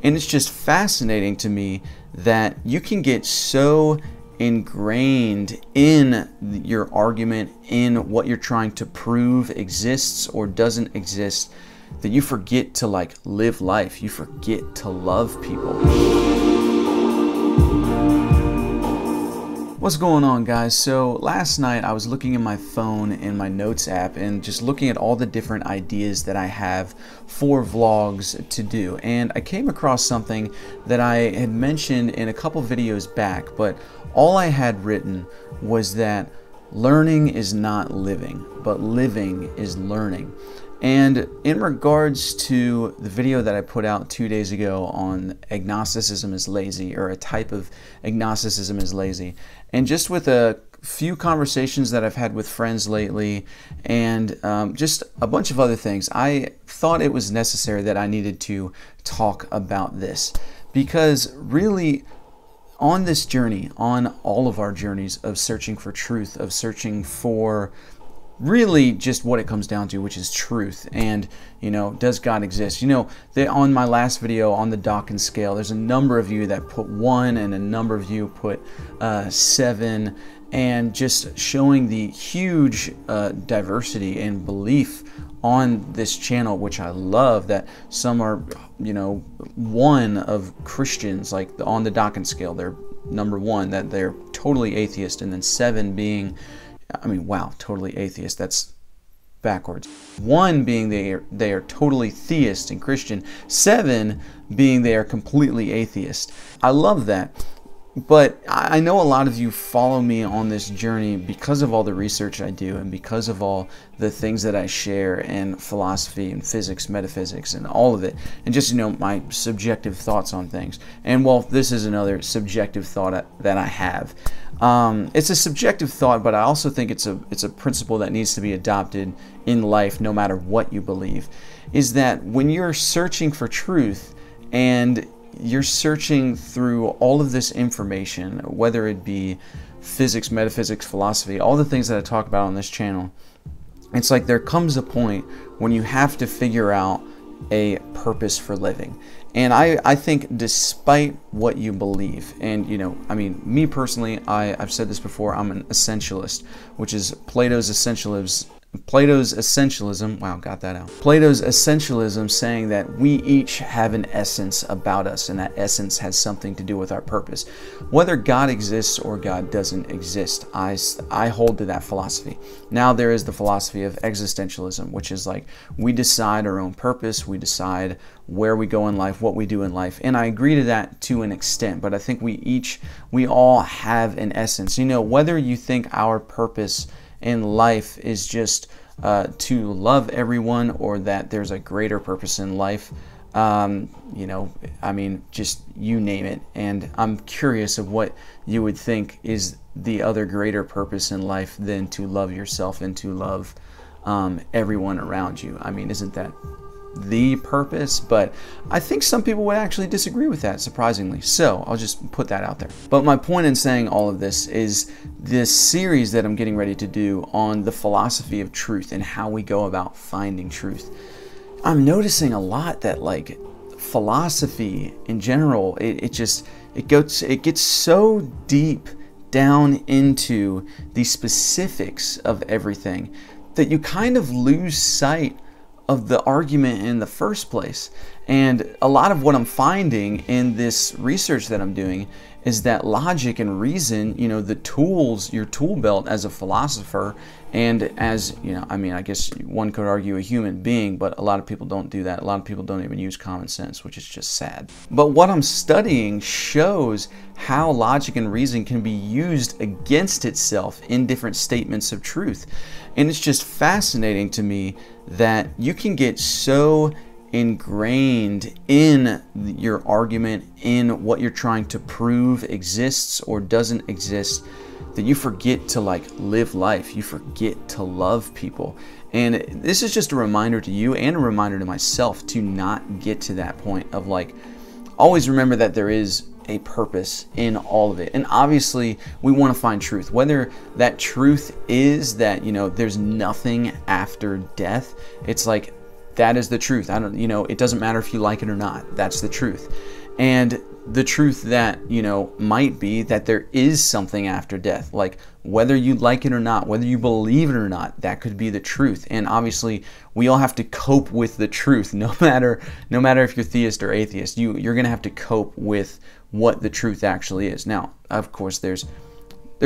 And it's just fascinating to me that you can get so ingrained in your argument, in what you're trying to prove exists or doesn't exist, that you forget to like live life. You forget to love people. What's going on, guys? So last night I was looking in my phone in my notes app and just looking at all the different ideas that I have for vlogs to do, and I came across something that I had mentioned in a couple videos back, but all I had written was that learning is not living, but living is learning. And in regards to the video that I put out 2 days ago on agnosticism is lazy, or a type of agnosticism is lazy, and just with a few conversations that I've had with friends lately, and just a bunch of other things, I thought it was necessary that I needed to talk about this. Because really, on this journey, on all of our journeys of searching for truth, of searching for really just what it comes down to, which is truth, and does God exist? On my last video on the Dawkins scale, there's a number of you that put 1 and a number of you put 7, and just showing the huge diversity and belief on this channel, which I love, that some are 1 of Christians, like on the Dawkins scale, they're number 1, that they're totally atheist, and then 7 being, wow, totally atheist, that's backwards. 1 being they are totally theist and Christian, 7 being they are completely atheist. I love that. But I know a lot of you follow me on this journey because of all the research I do, and because of all the things that I share in philosophy and physics, metaphysics, and all of it, and just my subjective thoughts on things. And well, this is another subjective thought that I have. It's a subjective thought, but I also think it's a principle that needs to be adopted in life, no matter what you believe. Is that when you're searching for truth and you're searching through all of this information, whether it be physics, metaphysics, philosophy, all the things that I talk about on this channel, it's like there comes a point when you have to figure out a purpose for living. And I think despite what you believe, and me personally, I've said this before, I'm an essentialist, which is Plato's essentialism, wow, got that out. Plato's essentialism, saying that we each have an essence about us, and that essence has something to do with our purpose. Whether God exists or God doesn't exist, I hold to that philosophy. Now there is the philosophy of existentialism, which is like we decide our own purpose, we decide where we go in life, what we do in life, and I agree to that to an extent, but I think we all have an essence. Whether you think our purpose in life is just to love everyone, or that there's a greater purpose in life, just you name it. And I'm curious of what you would think is the other greater purpose in life than to love yourself and to love everyone around you. Isn't that the purpose? But I think some people would actually disagree with that, surprisingly. So I'll just put that out there. But my point in saying all of this is this series that I'm getting ready to do on the philosophy of truth and how we go about finding truth. I'm noticing a lot that like philosophy in general, it gets so deep down into the specifics of everything that you kind of lose sight of the argument in the first place. And a lot of what I'm finding in this research that I'm doing is that logic and reason, the tools, your tool belt as a philosopher, and as, I guess one could argue a human being, but a lot of people don't do that. A lot of people don't even use common sense, which is just sad. But what I'm studying shows how logic and reason can be used against itself in different statements of truth. And it's just fascinating to me that you can get so ingrained in your argument, in what you're trying to prove exists or doesn't exist, that you forget to like live life. You forget to love people. And this is just a reminder to you and a reminder to myself to not get to that point of like, always remember that there is a purpose in all of it. And obviously we want to find truth, whether that truth is that there's nothing after death. It's like that is the truth. I don't, it doesn't matter if you like it or not. That's the truth. And the truth that, might be that there is something after death. Like, whether you like it or not, whether you believe it or not, that could be the truth. And obviously, we all have to cope with the truth, no matter if you're theist or atheist. You're going to have to cope with what the truth actually is. Now, of course, there's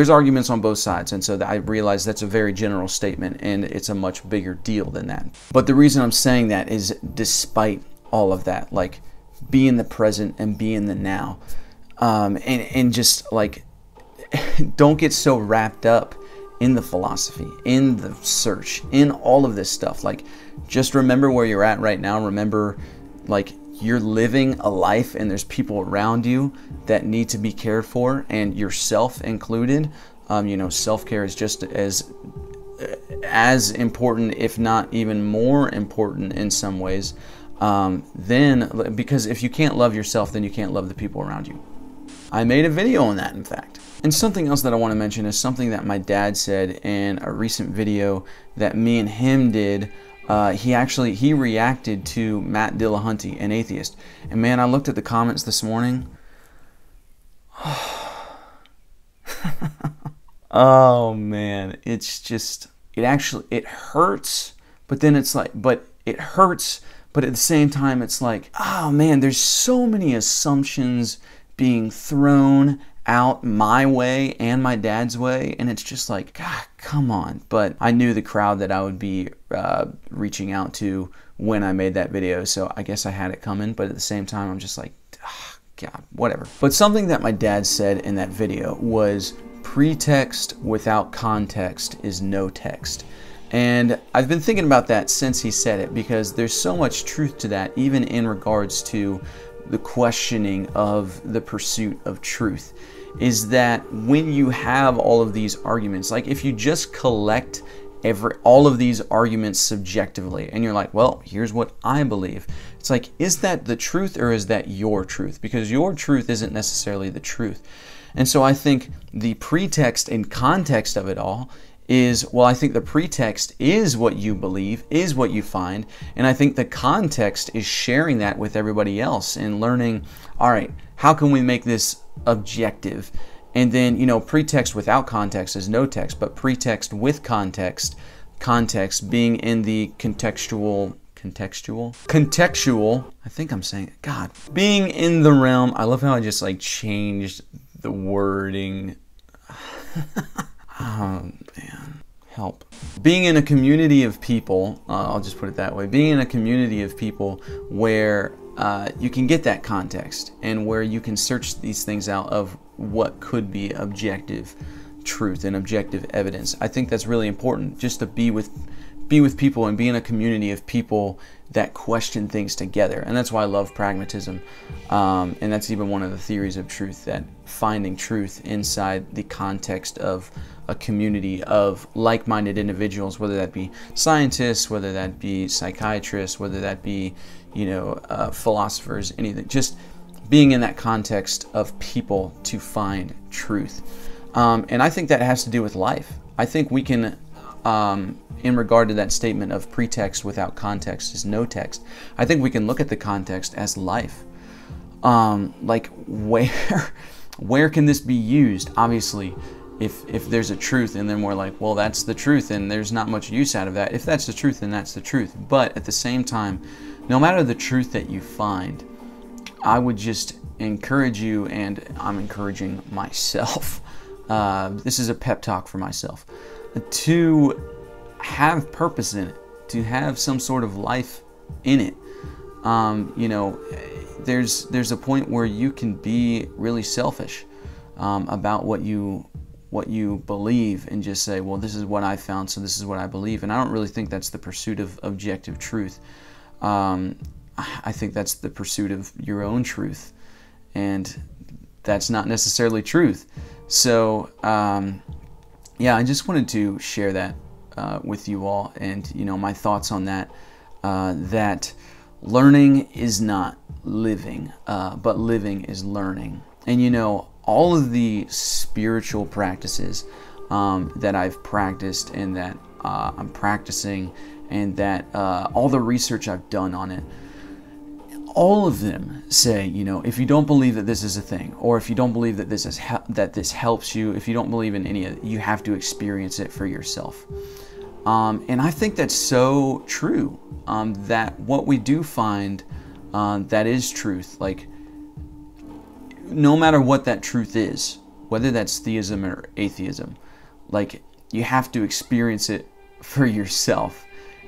arguments on both sides, and so I realize that's a very general statement, and it's a much bigger deal than that. But the reason I'm saying that is, despite all of that, like, be in the present and be in the now, and just like, don't get so wrapped up in the philosophy, in the search, in all of this stuff. Like, just remember where you're at right now. Remember, like, you're living a life and there's people around you that need to be cared for, and yourself included. Self-care is just as important, if not even more important in some ways. Because if you can't love yourself, then you can't love the people around you. I made a video on that, in fact. And something else that I want to mention is something that my dad said in a recent video that me and him did. He reacted to Matt Dillahunty, an atheist. And man, I looked at the comments this morning. Oh man, it's just, it hurts, but then it's like, it hurts, but at the same time, it's like, oh man, there's so many assumptions being thrown out my way and my dad's way, and it's just like, God, come on. But I knew the crowd that I would be reaching out to when I made that video, so I guess I had it coming, but at the same time, I'm just like, God, whatever. But something that my dad said in that video was, pretext without context is no text. And I've been thinking about that since he said it, because there's so much truth to that, even in regards to the questioning of the pursuit of truth. Is that when you have all of these arguments, like if you just collect all of these arguments subjectively, and you're like, well, here's what I believe. It's like, is that the truth or is that your truth? Because your truth isn't necessarily the truth. And so I think the pretext and context of it all is, well, I think the pretext is what you believe, is what you find, and I think the context is sharing that with everybody else and learning, all right, how can we make this objective? And then, pretext without context is no text, but pretext with context being in the contextual, I think I'm saying it, God, being in the realm, I love how I just like changed the wording. Oh, man. Help. Being in a community of people, I'll just put it that way, being in a community of people where you can get that context and where you can search these things out of what could be objective truth and objective evidence. I think that's really important, just to be with people and be in a community of people that question things together. And that's why I love pragmatism. And that's even one of the theories of truth, that finding truth inside the context of a community of like-minded individuals, whether that be scientists, whether that be psychiatrists, whether that be, philosophers, anything. Just being in that context of people to find truth. And I think that has to do with life. I think we can, in regard to that statement of pretext without context is no text, I think we can look at the context as life. Like, where can this be used? Obviously, if there's a truth and then we're like, well, that's the truth and there's not much use out of that. If that's the truth, then that's the truth. But at the same time, no matter the truth that you find, I would just encourage you, and I'm encouraging myself, this is a pep talk for myself, to have purpose in it, to have some sort of life in it. There's a point where you can be really selfish about what you believe and just say, well, this is what I found, so this is what I believe. And I don't really think that's the pursuit of objective truth. I think that's the pursuit of your own truth, and that's not necessarily truth. So yeah, I just wanted to share that with you all, and my thoughts on that. That learning is not living, but living is learning. And all of the spiritual practices that I've practiced and that I'm practicing and that all the research I've done on it, all of them say, you know, if you don't believe that this is a thing, or if you don't believe that this helps you, if you don't believe in any of it, you have to experience it for yourself. And I think that's so true. That what we do find that is truth, like no matter what that truth is, whether that's theism or atheism, like you have to experience it for yourself.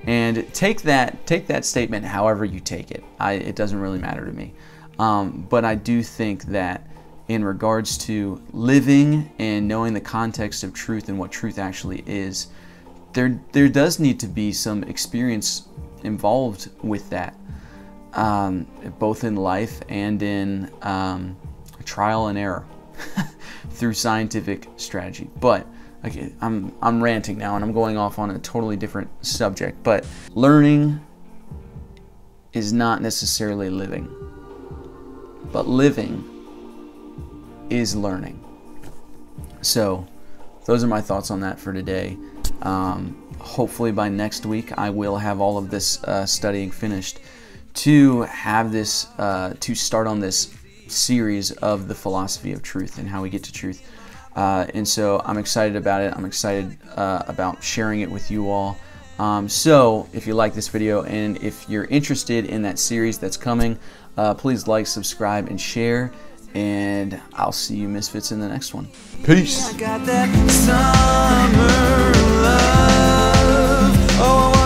And take that statement however you take it. It doesn't really matter to me. But I do think that in regards to living and knowing the context of truth and what truth actually is, there does need to be some experience involved with that, both in life and in trial and error through scientific strategy. But okay, I'm ranting now and I'm going off on a totally different subject, but learning is not necessarily living, but living is learning. So those are my thoughts on that for today. Hopefully by next week I will have all of this studying finished to have this to start on this series of the philosophy of truth and how we get to truth. And so I'm excited about it. I'm excited about sharing it with you all. So if you like this video and if you're interested in that series that's coming, please like, subscribe, and share. And I'll see you misfits in the next one. Peace. I got that summer love. Oh,